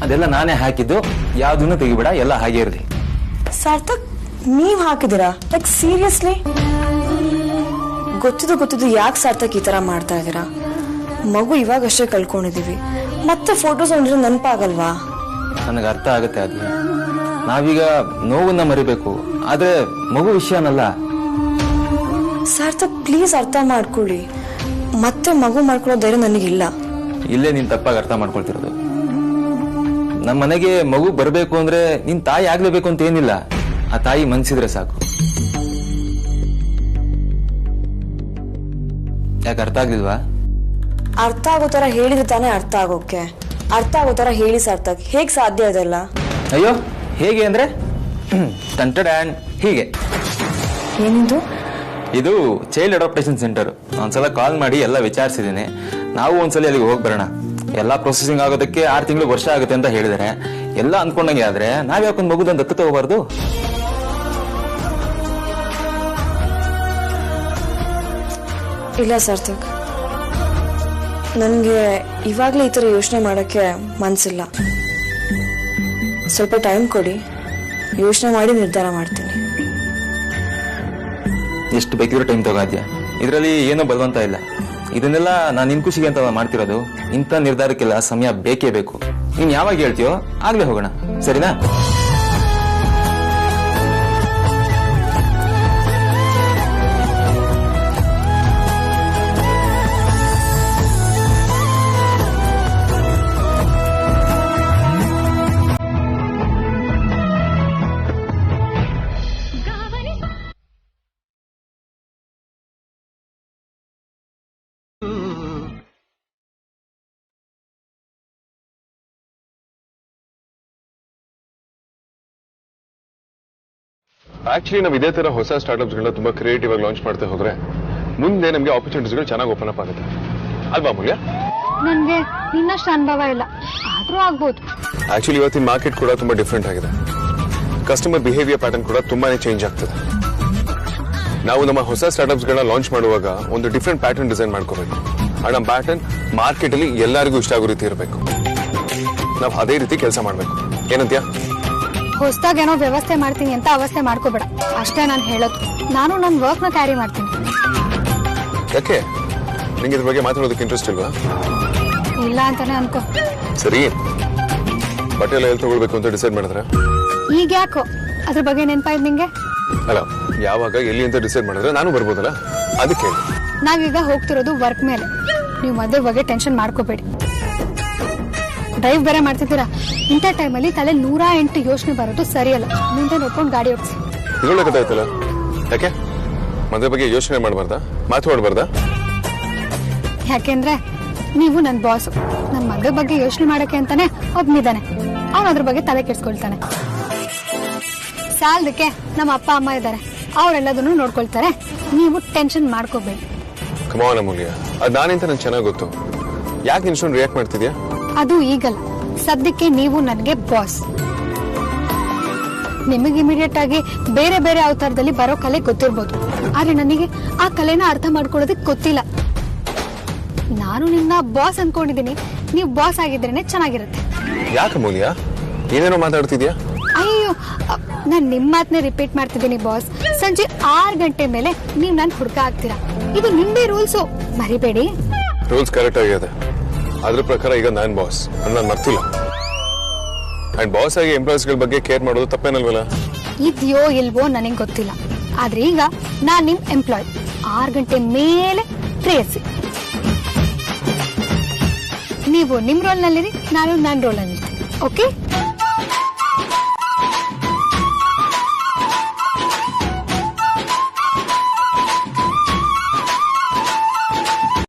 ಅದೆಲ್ಲ ನಾನೇ ಹಾಕಿದ್ದು, ಯಾವ್ದನ್ನು ತೆಗಿಬೇಡ, ಎಲ್ಲ ಹಾಗೆ ಇರಲಿ. ಸಾರ್ಥಕ್, ನೀವ್ ಹಾಕಿದಿರಾ? Like seriously? ಗೊತ್ತಿದ್ದು ಯಾಕೆ ಸಾರ್ಥಕ್ ಈ ತರ ಮಾಡ್ತಾ ಇದೀರಾ? ಮಗು ಇವಾಗಷ್ಟೇ ಕಳ್ಕೊಂಡಿದೀವಿ, ಮತ್ತೆ ಫೋಟೋಸ್ ನೋಡಿದ್ರೆ ನೆನಪಾಗಲ್ವಾ? ನನಗೆ ಅರ್ಥ ಆಗುತ್ತೆ. ಅದು ನಾವೀಗ ನೋವನ್ನ ಮರಿಬೇಕು, ಆದ್ರೆ ಮಗು ವಿಷಯನಲ್ಲ. ಸಾರ್ಥಕ್, ಪ್ಲೀಸ್ ಅರ್ಥ ಮಾಡ್ಕೊಳ್ಳಿ. ಮತ್ತೆ ಮಗು ಮಾಡ್ಕೊಳ್ಳೋ ಧೈರ್ಯ ನನಗಿಲ್ಲ. ಇಲ್ಲೇ ನೀನ್ ತಪ್ಪಾಗಿ ಅರ್ಥ ಮಾಡ್ಕೊಳ್ತಿರೋದು. ನಮ್ಮ ಮನೆಗೆ ಮಗು ಬರಬೇಕು ಅಂದ್ರೆ ನಿನ್ ತಾಯಿ ಆಗ್ಲೇಬೇಕು ಅಂತ ಏನಿಲ್ಲ, ಆ ತಾಯಿ ಮನ್ಸಿದ್ರೆ ಸಾಕು. ಯಾಕೆ ಅರ್ಥ ಆಗ್ಲಿಲ್ವಾ? ಅರ್ಥ ಆಗೋ ತರ ಹೇಳಿದ್ರೆ ತಾನೇ ಅರ್ಥ ಆಗೋಕೆ. ಅರ್ಥ ಆಗೋ ತರ ಹೇಳಿ ಸಾರ್ಥಕ್, ಹೇಗ್ ಸಾಧ್ಯ ಇದೆಲ್ಲ? ಅಯ್ಯೋ, ಹೇಗೆ ಅಂದ್ರೆ ಟಂಟಡ್ಯಾಂಡ್ ಹೀಗೆ. ಏನಿದು? ಇದು ಚೈಲ್ಡ್ ಅಡಾಪ್ಟೇಷನ್ ಸೆಂಟರ್. ಒಂದ್ಸಲ ಕಾಲ್ ಮಾಡಿ ಎಲ್ಲ ವಿಚಾರಿಸಿದ್ದೀನಿ. ನಾವು ಒಂದ್ಸಲ ಅಲ್ಲಿಗೆ ಹೋಗಿ ಬರೋಣ. ಎಲ್ಲ ಪ್ರೊಸೆಸಿಂಗ್ ಆಗೋದಕ್ಕೆ 6 ತಿಂಗಳು ವರ್ಷ ಆಗುತ್ತೆ ಅಂತ ಹೇಳಿದರೆ, ಎಲ್ಲ ಅನ್ಕೊಂಡಂಗೆ ಆದ್ರೆ ನಾವ್ ಯಾಕೊಂದು ಮಗುದನ್ನು ದತ್ತು ತಗೋಬಾರ್ದು? ಇಲ್ಲ ಸಾರ್ಥಕ್, ನನ್ಗೆ ಇವಾಗ್ಲೇ ಈ ತರ ಯೋಚನೆ ಮಾಡಕ್ಕೆ ಮನ್ಸಿಲ್ಲ. ಸ್ವಲ್ಪ ಟೈಮ್ ಕೊಡಿ, ಯೋಚನೆ ಮಾಡಿ ನಿರ್ಧಾರ ಮಾಡ್ತೀನಿ. ಎಷ್ಟು ಬೇಕಿದ್ರು ಟೈಮ್ ತಗೋದ್ಯಾ? ಇದರಲ್ಲಿ ಏನೋ ಬಲವಂತ ಇಲ್ಲ. ಇದನ್ನೆಲ್ಲ ನಾನು ನಿನ್ ಖುಷಿಗೆ ಅಂತ ಮಾಡ್ತಿರೋದು. ಇಂಥ ನಿರ್ಧಾರಕ್ಕೆಲ್ಲ ಸಮಯ ಬೇಕೇ ಬೇಕು. ನೀನ್ ಯಾವಾಗ ಹೇಳ್ತೀಯೋ ಆಗ್ಲೇ ಹೋಗೋಣ, ಸರಿನಾ? ಆಕ್ಚುಲಿ ನಾವು ಇದೇ ತರ ಹೊಸ ಸ್ಟಾರ್ಟ್ಅಪ್ಸ್ಗಳನ್ನ ತುಂಬಾ ಕ್ರಿಯೇಟಿವ್ ಆಗಿ ಲಾಂಚ್ ಮಾಡ್ತಾ ಹೋದ್ರೆ ಮುಂದೆ ನಮಗೆ ಆಪರ್ಚುನಿಟೀಸ್ಗಳು ಚೆನ್ನಾಗಿ ಓಪನ್ ಅಪ್ ಆಗುತ್ತೆ ಅಲ್ವಾ ಮೂಲ್ಯ? ನನ್ಗೆ ಇನ್ನಷ್ಟು ಅನುಭವ ಇಲ್ಲ, ಆದ್ರೂ ಆಗ್ಬೋದು. ಆಕ್ಚುಲಿ ಇವತ್ತಿನ ಮಾರ್ಕೆಟ್ ಕೂಡ ತುಂಬಾ ಡಿಫ್ರೆಂಟ್ ಆಗಿದೆ. ಕಸ್ಟಮರ್ ಬಿಹೇವಿಯರ್ ಪ್ಯಾಟರ್ನ್ ಕೂಡ ತುಂಬಾನೇ ಚೇಂಜ್ ಆಗ್ತದೆ. ನಾವು ನಮ್ಮ ಹೊಸ ಸ್ಟಾರ್ಟ್ಅಪ್ಸ್ಗಳನ್ನ ಲಾಂಚ್ ಮಾಡುವಾಗ ಒಂದು ಡಿಫ್ರೆಂಟ್ ಪ್ಯಾಟರ್ನ್ ಡಿಸೈನ್ ಮಾಡ್ಕೋಬೇಕು. ಆ ನಮ್ಮ ಪ್ಯಾಟರ್ನ್ ಮಾರ್ಕೆಟ್ ಅಲ್ಲಿ ಎಲ್ಲರಿಗೂ ಇಷ್ಟ ಆಗೋ ರೀತಿ ಇರಬೇಕು. ನಾವು ಅದೇ ರೀತಿ ಕೆಲಸ ಮಾಡ್ಬೇಕು. ಏನಂತ್ಯಾ? ಹೊಸದಾಗೇನೋ ವ್ಯವಸ್ಥೆ ಮಾಡ್ತೀನಿ ಅಂತ ಅವಸ್ಥೆ ಮಾಡ್ಕೋಬೇಡ, ಅಷ್ಟೇ ನಾನು ಹೇಳೋದು. ನಾನು ನನ್ನ ವರ್ಕ್ ನ ಕ್ಯಾರಿ ಮಾಡ್ತೀನಿ. ಯಾಕೆ ನಿಂಗೆ ಇದ್ರ ಬಗ್ಗೆ ಮಾತಾಡೋದಕ್ಕೆ ಇಂಟ್ರೆಸ್ಟ್ ಇಲ್ವಾ? ಇಲ್ಲ ಅಂತಾನೆ ಅನ್ಕೋ. ಸರಿ, ಬಟ್ಟೆ ಎಲ್ಲ ಎಲ್ಲಿ ತಗೊಳ್ಬೇಕು ಅಂತ ಡಿಸೈಡ್ ಮಾಡಿದ್ರೆ? ಈಗ ಯಾಕೋ ಅದ್ರ ಬಗ್ಗೆ ನೆನಪಾಯ್ತು ನಿಂಗೆ? ಅಲ್ಲ, ಯಾವಾಗ ಎಲ್ಲಿ ಅಂತ ಡಿಸೈಡ್ ಮಾಡಿದ್ರೆ ನಾನು ಬರ್ಬೋದಲ್ಲ, ಅದಕ್ಕೆ. ನಾವೀಗ ಹೋಗ್ತಿರೋದು ವರ್ಕ್ ಮೇಲೆ. ನೀವು ಮದುವೆ ಬಗ್ಗೆ ಟೆನ್ಷನ್ ಮಾಡ್ಕೋಬೇಡಿ. ಡ್ರೈವ್ ಬೇರೆ ಮಾಡ್ತಿದ್ದೀರಾ. ಇಂಥ ಟೈಮಲ್ಲಿ ತಲೆ 108 ಯೋಚನೆ ಬರೋದು ಸರಿಯಲ್ಲ. ಮುಂದೆ ನೋಡ್ಕೊಂಡು ಗಾಡಿ ಓಡಿಸಿ. ಇದೊಳ್ಳೆ ಕಥೆ ಆಯ್ತಲ್ಲ. ಯಾಕೆ ಮದುವೆ ಬಗ್ಗೆ ಯೋಚನೆ ಮಾಡಬಾರ್ದಾ, ಮಾತಾಡಬಾರ್ದಾ? ಯಾಕೆಂದ್ರೆ ನೀವು ನನ್ನ ಬಾಸ್. ನನ್ನ ಮದುವೆ ಬಗ್ಗೆ ಯೋಚನೆ ಮಾಡಕ್ಕೆ ಅಂತಾನೆ ಒಬ್ನಿದ್ದಾನೆ. ಅವನು ಅದ್ರ ಬಗ್ಗೆ ತಲೆ ಕೆಡ್ಸ್ಕೊಳ್ತಾನೆ. ಸಾಲದಕ್ಕೆ ನಮ್ಮ ಅಪ್ಪ ಅಮ್ಮ ಇದ್ದಾರೆ, ಅವರೆಲ್ಲದನ್ನು ನೋಡ್ಕೊಳ್ತಾರೆ. ನೀವು ಟೆನ್ಷನ್ ಮಾಡ್ಕೋಬೇಡಿ. ಕಮಾನ್ ಅಮೂಲ್ಯ, ಅದ್ ನಾನಿಂತ ನಂಗೆ ಚೆನ್ನಾಗಿ ಗೊತ್ತು. ಯಾಕೆ ಇನ್ಸ್ಟೊಂದು ರಿಯಾಕ್ಟ್ ಮಾಡ್ತಿದ್ಯಾ? ಅದು ಈಗಲ್ಲ, ಸದ್ಯಕ್ಕೆ ನೀವು ನನಗೆ ಬಾಸ್. ನಿಮಗೆ ಇಮಿಡಿಯೇಟ್ ಆಗಿ ಬೇರೆ ಬೇರೆ ಅವತಾರದಲ್ಲಿ ಬರೋ ಕಲೆ ಗೊತ್ತಿರ್ಬೋದು, ಆದ್ರೆ ನನಗೆ ಆ ಕಲೆನ ಅರ್ಥ ಮಾಡ್ಕೊಳ್ಳೋದಕ್ಕೆ ಗೊತ್ತಿಲ್ಲ. ನಾನು ನಿನ್ನ ಬಾಸ್ ಅನ್ಕೊಂಡಿದ್ದೀನಿ, ನೀವು ಬಾಸ್ ಆಗಿದ್ರೇನೆ ಚೆನ್ನಾಗಿರುತ್ತೆ. ಯಾಕೆ ಅಮೂಲ್ಯ ಏನೇನೋ ಮಾತಾಡ್ತಿದ್ಯಾ? ಅಯ್ಯೋ, ನಾನ್ ನಿಮ್ ಮಾತನ್ನೇ ರಿಪೀಟ್ ಮಾಡ್ತಿದ್ದೀನಿ ಬಾಸ್. ಸಂಜೆ 6 ಗಂಟೆ ಮೇಲೆ ನೀವ್ ನನ್ ಹುಡ್ಕ ಆಗ್ತೀರಾ. ಇದು ನಿಮ್ದೇ ರೂಲ್ಸು, ಮರಿಬೇಡಿ. ರೂಲ್ಸ್ ಕರೆಕ್ಟ್ ಆಗಿದೆ. ಅದ್ರ ಪ್ರಕಾರ ಈಗ ನಾನ್ ಬಾಸ್, ನಾನು ಮರ್ತಿಲ್ಲ. ಅಂಡ್ ಬಾಸ್ ಆಗಿ ಎಂಪ್ಲಾಯೀಸ್ ಗಳ ಬಗ್ಗೆ ಕೇರ್ ಮಾಡೋದು ತಪ್ಪೇನಲ್ವಲ್ಲ? ಇದ್ಯೋ ಇಲ್ವೋ ನನಗೆ ಗೊತ್ತಿಲ್ಲ, ಆದ್ರೆ ಈಗ ನಾನ್ ನಿಮ್ ಎಂಪ್ಲಾಯ್. 6 ಗಂಟೆ ಮೇಲೆ ಪ್ರೇಯಸಿ. ನೀವು ನಿಮ್ ರೋಲ್ ನಲ್ಲಿರಿ, ನಾನು ನನ್ನ ರೋಲ್ ನಲ್ಲಿರ್ತೀನಿ. ಓಕೆ?